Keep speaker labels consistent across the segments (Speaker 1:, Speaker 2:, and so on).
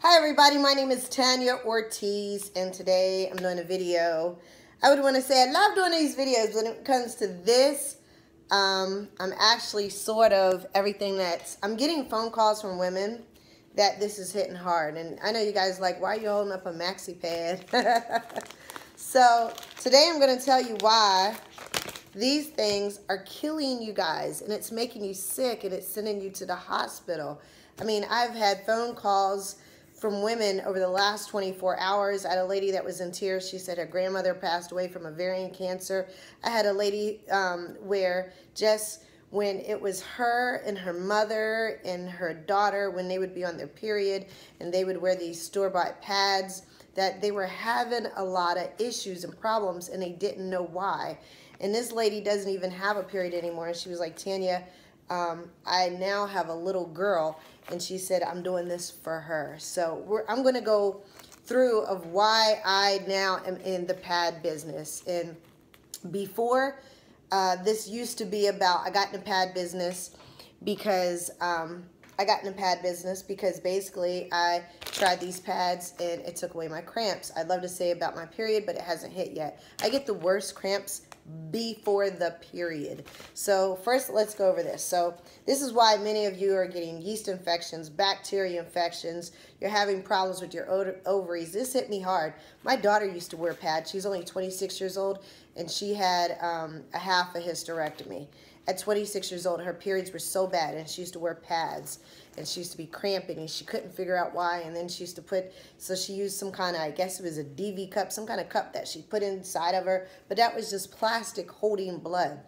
Speaker 1: Hi everybody, my name is Tanya Ortiz and today I'm doing a video. I would want to say I love doing these videos, but when it comes to this, I'm actually sort of everything I'm getting phone calls from women that this is hitting hard. And I know you guys like, why are you holding up a Maxi Pad? So today I'm going to tell you why these things are killing you guys and it's making you sick and it's sending you to the hospital. I mean, I've had phone calls from women over the last 24 hours. I had a lady that was in tears. She said her grandmother passed away from ovarian cancer. I had a lady where just when it was her and her mother and her daughter, when they would be on their period and they would wear these store-bought pads, that they were having a lot of issues and problems and they didn't know why. And this lady doesn't even have a period anymore. And she was like, Tanya, I now have a little girl. And she said, I'm doing this for her. So I'm going to go through of why I now am in the pad business. And before, this used to be about, I got in the pad business because basically I tried these pads and it took away my cramps. I'd love to say about my period, but it hasn't hit yet. I get the worst cramps before the period. So first, let's go over this. So this is why many of you are getting yeast infections, bacteria infections. You're having problems with your ovaries. This hit me hard. My daughter used to wear pads. She's only 26 years old, and she had a half a hysterectomy. At 26 years old, her periods were so bad, and she used to wear pads, and she used to be cramping, and she couldn't figure out why, and then she used to so she used some kind of, I guess it was a DV cup, some kind of cup that she put inside of her, but that was just plastic holding blood.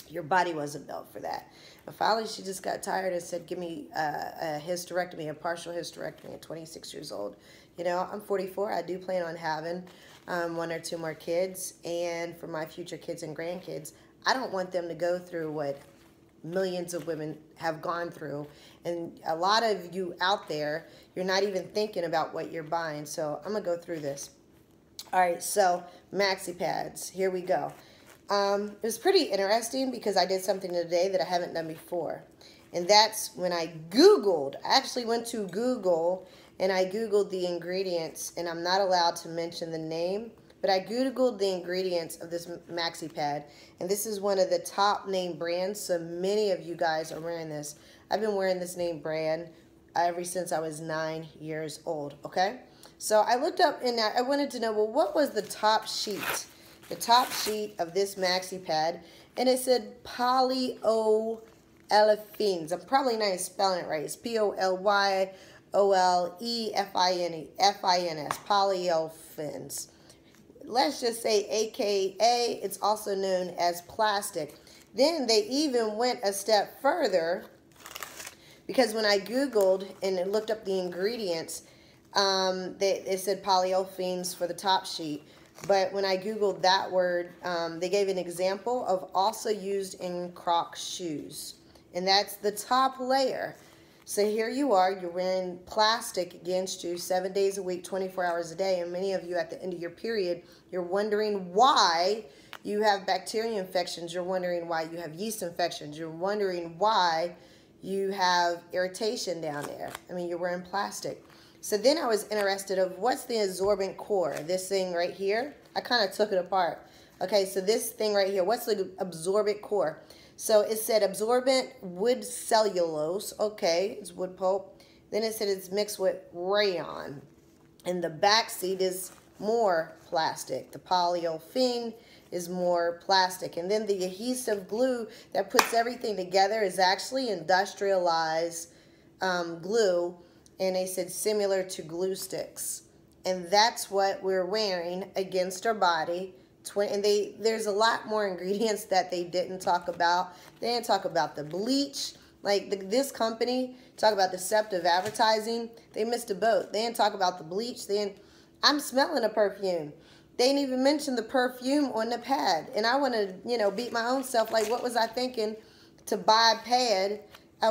Speaker 1: Your body wasn't built for that. And finally, she just got tired and said, give me a hysterectomy, a partial hysterectomy at 26 years old. You know, I'm 44. I do plan on having 1 or 2 more kids, and for my future kids and grandkids, I don't want them to go through what millions of women have gone through. And a lot of you out there, you're not even thinking about what you're buying. So I'm going to go through this. All right, so Maxi Pads. Here we go. It was pretty interesting because I did something today that I haven't done before. And that's when I Googled. I actually went to Google and I Googled the ingredients. And I'm not allowed to mention the name, but I Googled the ingredients of this Maxi Pad, and this is one of the top name brands, so many of you guys are wearing this. I've been wearing this name brand ever since I was 9 years old, okay? So I looked up and I wanted to know, well, what was the top sheet? The top sheet of this Maxi Pad, and it said polyolefins. I'm probably not spelling it right. It's P-O-L-Y-O-L-E-F-I-N-S, polyolefins. Let's just say AKA, it's also known as plastic. Then they even went a step further because when I Googled and looked up the ingredients, it said polyolefins for the top sheet. But when I Googled that word, they gave an example of also used in Crocs shoes. And that's the top layer. So here you are, you're wearing plastic against you 7 days a week, 24 hours a day, and many of you at the end of your period, you're wondering why you have bacteria infections, you're wondering why you have yeast infections, you're wondering why you have irritation down there. I mean, you're wearing plastic. So then I was interested of what's the absorbent core, this thing right here. I kind of took it apart. Okay, so this thing right here, what's the absorbent core? So it said absorbent wood cellulose. Okay, it's wood pulp. Then it said it's mixed with rayon. And the back seat is more plastic. The polyolefin is more plastic. And then the adhesive glue that puts everything together is actually industrialized glue. And they said similar to glue sticks. And that's what we're wearing against our body. And there's a lot more ingredients that they didn't talk about. They didn't talk about the bleach. Like this company, talk about deceptive advertising. They missed a boat. They didn't talk about the bleach. I'm smelling a perfume. They didn't even mention the perfume on the pad. And I want to, beat my own self. Like, what was I thinking to buy a pad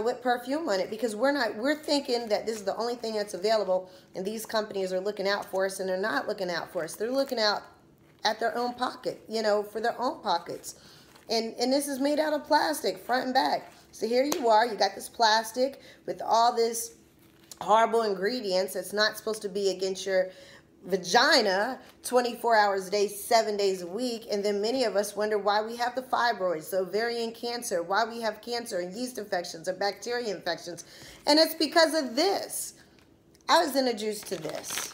Speaker 1: with perfume on it? Because we're thinking that this is the only thing that's available. And these companies are looking out for us, and they're not looking out for us. They're looking out at their own pocket, for their own pockets. And this is made out of plastic, front and back. So here you are, you got this plastic with all this horrible ingredients. It's not supposed to be against your vagina 24 hours a day, 7 days a week. And then many of us wonder why we have the fibroids, the ovarian cancer, why we have cancer and yeast infections or bacteria infections. And it's because of this. I was introduced to this.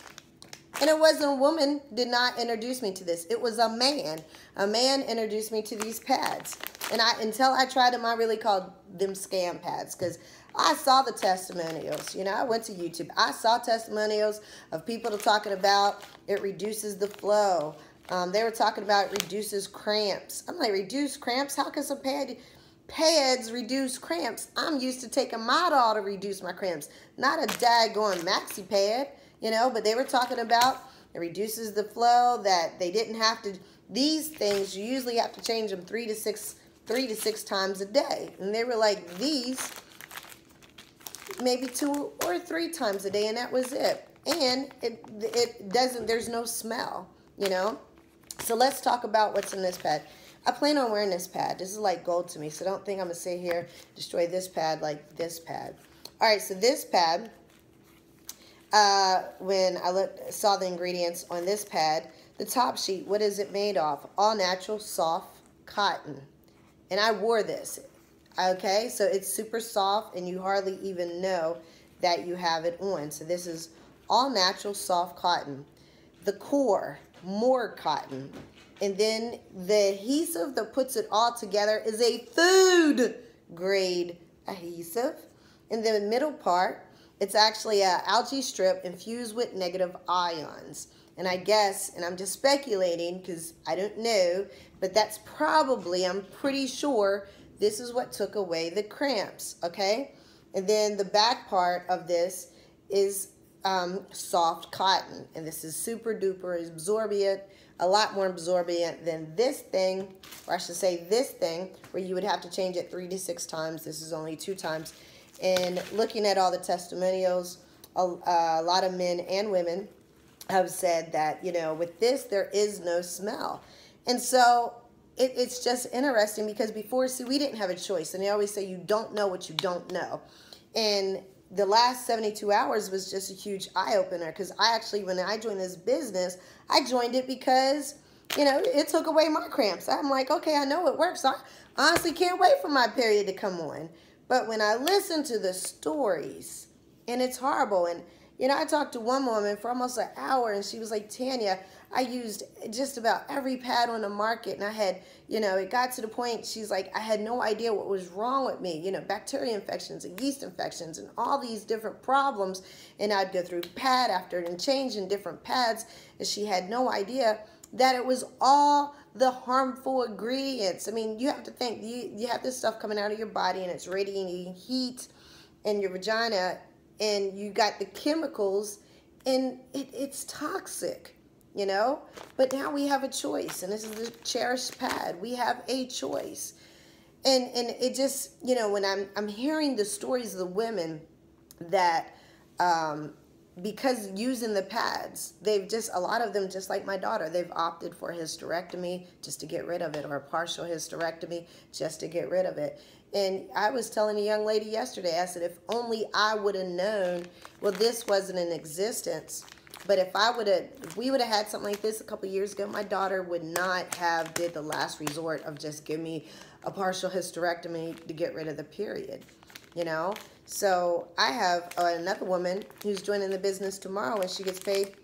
Speaker 1: And it wasn't a woman did not introduce me to this. It was a man. A man introduced me to these pads. And until I tried them, I really called them scam pads, because I saw the testimonials. You know, I went to YouTube. I saw testimonials of people talking about it reduces the flow. They were talking about it reduces cramps. I'm like, reduce cramps? How can some pads reduce cramps? I'm used to taking Midol to reduce my cramps, not a daggone Maxi Pad. You know, but they were talking about it reduces the flow, that they didn't have to, these things, you usually have to change them 3 to 6 times a day. And they were like, these, maybe 2 or 3 times a day, and that was it. And it doesn't, there's no smell, you know. So let's talk about what's in this pad. I plan on wearing this pad. This is like gold to me, so don't think I'm going to sit here, destroy this pad like this pad. All right, so this pad, when I saw the ingredients on this pad, the top sheet, what is it made of? All natural, soft cotton. And I wore this, okay? So it's super soft, and you hardly even know that you have it on. So this is all natural, soft cotton. The core, more cotton. And then the adhesive that puts it all together is a food grade adhesive. And then the middle part, it's actually an algae strip infused with negative ions. And I guess, and I'm just speculating because I don't know, but that's probably, I'm pretty sure, this is what took away the cramps, okay? And then the back part of this is soft cotton. And this is super duper absorbent, a lot more absorbent than this thing, or I should say this thing, where you would have to change it 3 to 6 times. This is only 2 times. And looking at all the testimonials, a lot of men and women have said that, you know, with this, there is no smell. And so it's just interesting, because before, see, we didn't have a choice. And they always say you don't know what you don't know. And the last 72 hours was just a huge eye-opener, because I actually, when I joined this business, I joined it because, you know, it took away my cramps. I'm like, okay, I know it works. I honestly can't wait for my period to come on. But when I listen to the stories, and it's horrible, and, you know, I talked to one woman for almost an hour, and she was like, Tanya, I used just about every pad on the market, and I had, you know, it got to the point, she's like, I had no idea what was wrong with me, you know, bacteria infections and yeast infections and all these different problems, and I'd go through pad after and changing different pads, and she had no idea that it was all the harmful ingredients. I mean, you have to think, you have this stuff coming out of your body, and it's radiating heat in your vagina, and you got the chemicals, and it's toxic, you know? But now we have a choice, and this is the cherished pad. We have a choice. And it just, you know, when I'm hearing the stories of the women that, because using the pads, they've just, a lot of them, just like my daughter, they've opted for a hysterectomy just to get rid of it, or a partial hysterectomy just to get rid of it. And I was telling a young lady yesterday, I said, if only I would have known, well, this wasn't in existence, but if we would have had something like this a couple years ago, my daughter would not have did the last resort of just give me a partial hysterectomy to get rid of the period, you know? So I have another woman who's joining the business tomorrow, and she gets paid,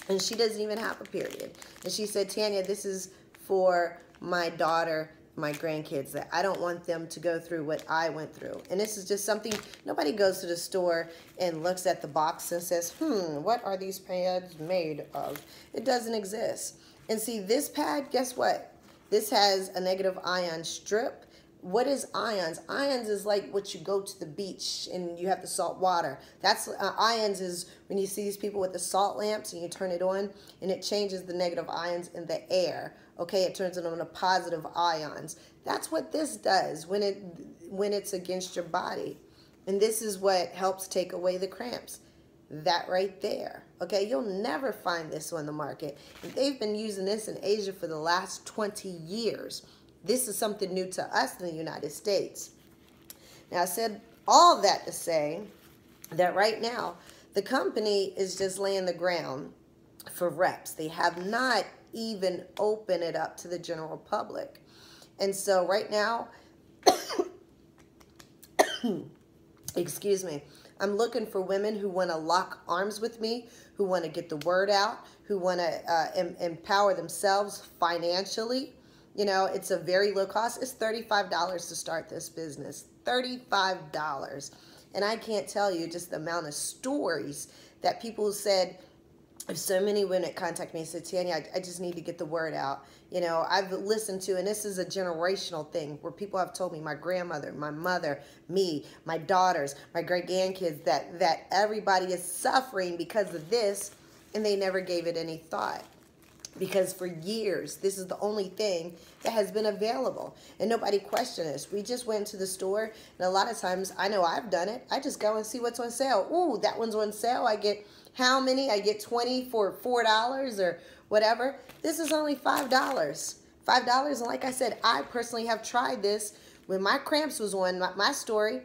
Speaker 1: and she doesn't even have a period. And she said, Tanya, this is for my daughter, my grandkids, that I don't want them to go through what I went through. And this is just something, nobody goes to the store and looks at the box and says, what are these pads made of? It doesn't exist. And see, this pad, guess what? This has a negative ion strip. What is ions? Ions is like what you go to the beach and you have the salt water. That's ions is when you see these people with the salt lamps and you turn it on and it changes the negative ions in the air. Okay, it turns it on to positive ions. That's what this does when it's against your body. And this is what helps take away the cramps. That right there. Okay, you'll never find this on the market. And they've been using this in Asia for the last 20 years. This is something new to us in the United States. Now, I said all that to say that right now the company is just laying the ground for reps. They have not even opened it up to the general public. And so right now, excuse me, I'm looking for women who want to lock arms with me, who want to get the word out, who want to empower themselves financially. You know, it's a very low cost. It's $35 to start this business. $35. And I can't tell you just the amount of stories that people said. So many women contact me and said, Tanya, I just need to get the word out. You know, I've listened to, and this is a generational thing where people have told me, my grandmother, my mother, me, my daughters, my great grandkids, that everybody is suffering because of this, and they never gave it any thought. Because for years, this is the only thing that has been available. And nobody questioned us. We just went to the store, and a lot of times, I know I've done it, I just go and see what's on sale. Ooh, that one's on sale. I get how many? I get 20 for $4 or whatever. This is only $5. $5, and like I said, I personally have tried this when my cramps was on. My story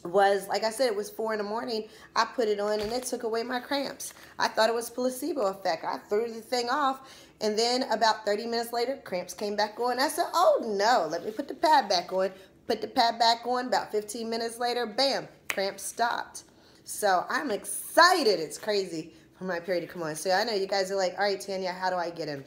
Speaker 1: was, like I said, it was 4 in the morning. I put it on and it took away my cramps. I thought it was placebo effect. I threw the thing off, and then about 30 minutes later, cramps came back on. I said, oh no, let me put the pad back on. Put the pad back on. About 15 minutes later, bam, cramps stopped. So I'm excited. It's crazy for my period to come on. So I know you guys are like, all right, Tanya, how do I get in?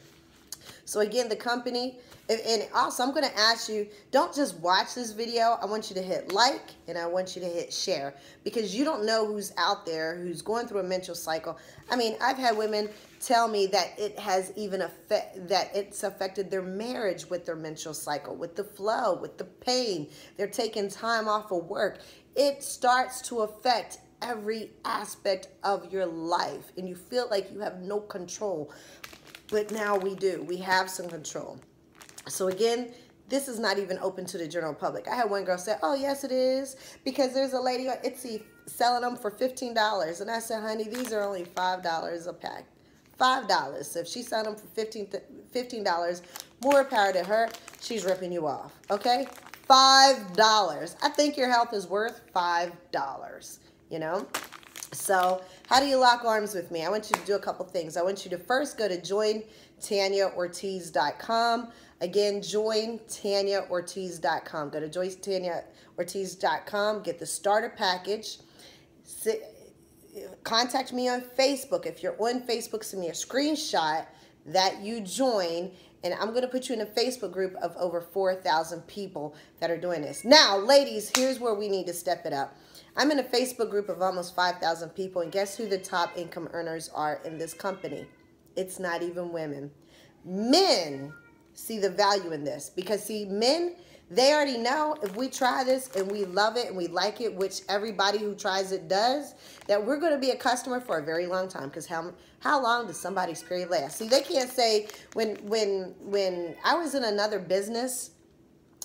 Speaker 1: So again, the company, and also I'm going to ask you, don't just watch this video. I want you to hit like, and I want you to hit share, because you don't know who's out there who's going through a menstrual cycle. I mean, I've had women tell me that it has even it's affected their marriage with their menstrual cycle, with the flow, with the pain. They're taking time off of work. It starts to affect every aspect of your life, and you feel like you have no control. But now we do. We have some control. So again, this is not even open to the general public. I had one girl say, oh, yes, it is, because there's a lady on Etsy selling them for $15. And I said, honey, these are only $5 a pack. $5. So if she's selling them for $15, more power to her. She's ripping you off, okay? $5. I think your health is worth $5, you know? So how do you lock arms with me? I want you to do a couple things. I want you to first go to jointanyaortiz.com. Again, jointanyaortiz.com. Go to jointanyaortiz.com. Get the starter package. Contact me on Facebook. If you're on Facebook, send me a screenshot that you join, and I'm going to put you in a Facebook group of over 4,000 people that are doing this. Now, ladies, here's where we need to step it up. I'm in a Facebook group of almost 5,000 people, and guess who the top income earners are in this company? It's not even women. Men see the value in this, because see, men, they already know if we try this and we love it and we like it, which everybody who tries it does, that we're going to be a customer for a very long time. Because how long does somebody's period last? See, they can't say, when I was in another business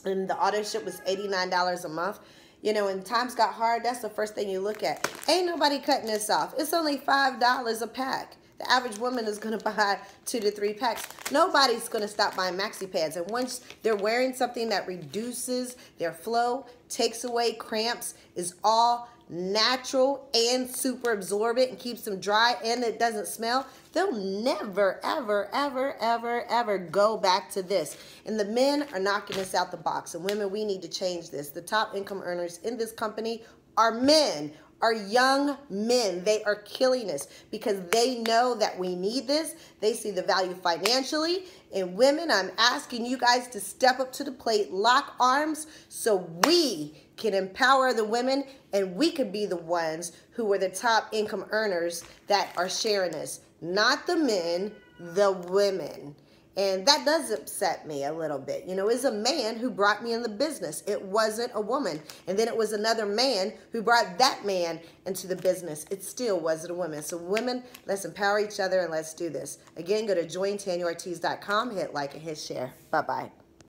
Speaker 1: and the auto ship was $89 a month, you know, when times got hard, that's the first thing you look at. Ain't nobody cutting this off. It's only $5 a pack. The average woman is going to buy 2 to 3 packs. Nobody's going to stop buying Maxi Pads. And once they're wearing something that reduces their flow, takes away cramps, is all natural and super absorbent and keeps them dry and it doesn't smell, they'll never, ever, ever, ever, ever go back to this. And the men are knocking this out the box. And women, we need to change this. The top income earners in this company are men, are young men. They are killing us because they know that we need this. They see the value financially. And women, I'm asking you guys to step up to the plate, lock arms, so we can empower the women and we could be the ones who are the top income earners that are sharing this. Not the men, the women. And that does upset me a little bit. You know, it's a man who brought me in the business. It wasn't a woman. And then it was another man who brought that man into the business. It still wasn't a woman. So women, let's empower each other and let's do this. Again, go to jointanyaortiz.com, hit like and hit share. Bye-bye.